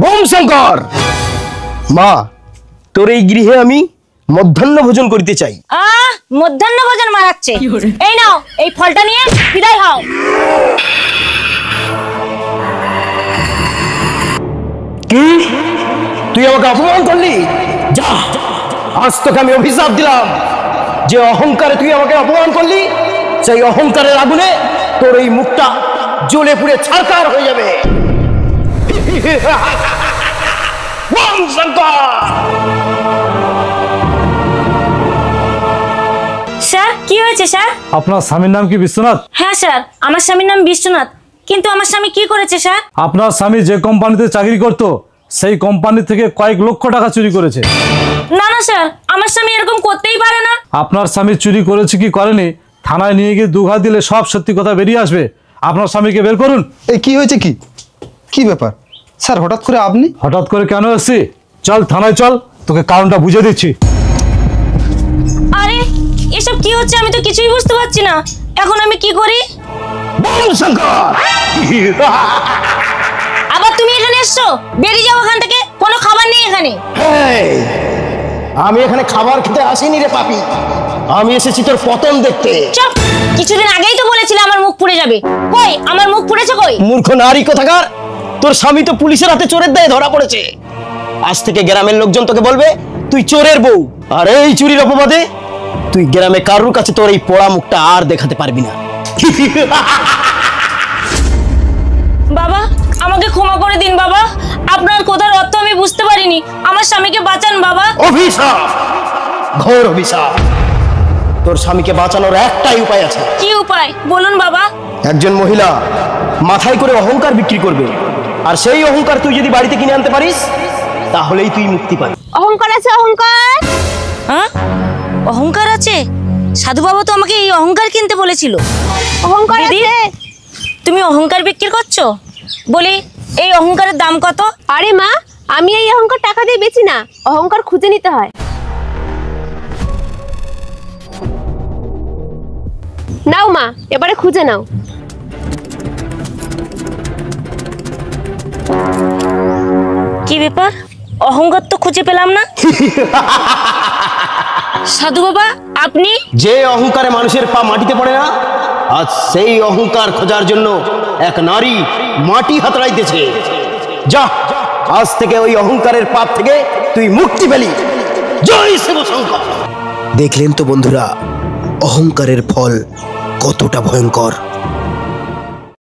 Bomb Shankar, মা তোর এই গৃহে আমি মধ্যাহ্ন ভোজন করিতে চাই। মধ্যাহ্ন ভোজন মারাচ্ছে। এই নাও, এই ফলটা নিয়ে বিদায় হও। কি তুই আমাকে অপমান করলি? যা, আজ তোকে আমি অভিশাপ দিলাম, যে অহংকারে তুই আমাকে অপমান করলি, সেই অহংকারের আগুনে তোর এই মুখটা জ্বলে পুড়ে ছারখার হয়ে যাবে। স্যার, কি হয়েছে স্যার? আপনার স্বামীর নাম কি বিশ্বনাথ? হ্যাঁ স্যার, আমার স্বামীর নাম বিশ্বনাথ। কিন্তু আমার স্বামী কি করেছে স্যার? আপনার স্বামী যে কোম্পানিতে চাকরি করত, সেই কোম্পানি থেকে কয়েক লক্ষ টাকা চুরি করেছে। না না স্যার, আমার স্বামী এরকম করতেই পারে না। আপনার স্বামী চুরি করেছে কি করেনি, থানায় নিয়ে গিয়ে দুঘা দিলে সব সত্যি কথা বেরিয়ে আসবে। আপনার স্বামীকে বের করুন। এই কি হয়েছে? কি ব্যাপার স্যার? হঠাৎ করে আপনি? হঠাৎ করে কেন এসছি? চল থানায় চল, তোকে কারণটা বুঝিয়ে দিচ্ছি। আরে এসব কি হচ্ছে? আমি তো কিছুই বুঝতে পারছি না। এখন আমি কি করি? আবার তুমি এখানে এসছো? বেরিয়ে যাও এখান থেকে, কোনো খাবার নেই এখানে। আমি এখানে খাবার খেতে আসিনি রে পাপি, আমি এসেছি তোর পতন দেখতে। চুপ! কিছুদিন আগেই তো বলেছিলে আমার মুখ পুড়ে যাবে। কই আমার মুখ পুড়েছে? কই? মূর্খ নারী কোথাকার, তোর স্বামী তো পুলিশের হাতে চোরের দায়ে ধরা পড়েছে। আজ থেকে গ্রামের লোকজন তোকে বলবে তুই চোরের বউ। আর এই চুরির অপবাদে তুই গ্রামে কারুর কাছে তোর এই পোড়া মুখটা আর দেখাতে পারবি না। বাবা, আমাকে ক্ষমা করে দিন বাবা। আপনার কথার অর্থ আমি বুঝতে পারিনি। আমার স্বামীকে বাঁচান বাবা। অভিশাপ, ঘোর অভিশাপ। তোর স্বামীকে বাঁচানোর একটাই উপায় আছে। কি উপায় বলুন বাবা? একজন মহিলা মাথায় করে অহংকার বিক্রি করবে, আর সেই অহংকার তুই যদি বাড়িতে কিনে আনতে পারিস, তাহলেই তুই মুক্তি পাবি। অহংকার আছে? অহংকার? হ্যাঁ, অহংকার আছে? সাধু বাবা তো আমাকে এই অহংকার কিনতে বলেছিল। অহংকার আছে? তুমি অহংকার বিক্রি করছো? বলি এই অহংকারের দাম কত? আরে মা, আমি এই অহংকার টাকা দিয়ে বেচি না, অহংকার খুঁজে নিতে হয়। নাও মা, এবারে খুঁজে নাও। কি ব্যাপার? অহংকার তো খুঁজে পেলাম না। সাধু বাবা, আপনি? যে অহংকারে মানুষের পা মাটিতে পড়ে না, আজ সেই অহংকার খোঁজার জন্য এক নারী মাটি হাতড়াইতেছে। যা, আজ থেকে ওই অহংকারের পাপ থেকে তুই মুক্তি পেলি। জয় শিব শঙ্কর। দেখলেন তো বন্ধুরা, অহংকারের ফল কতটা ভয়ঙ্কর।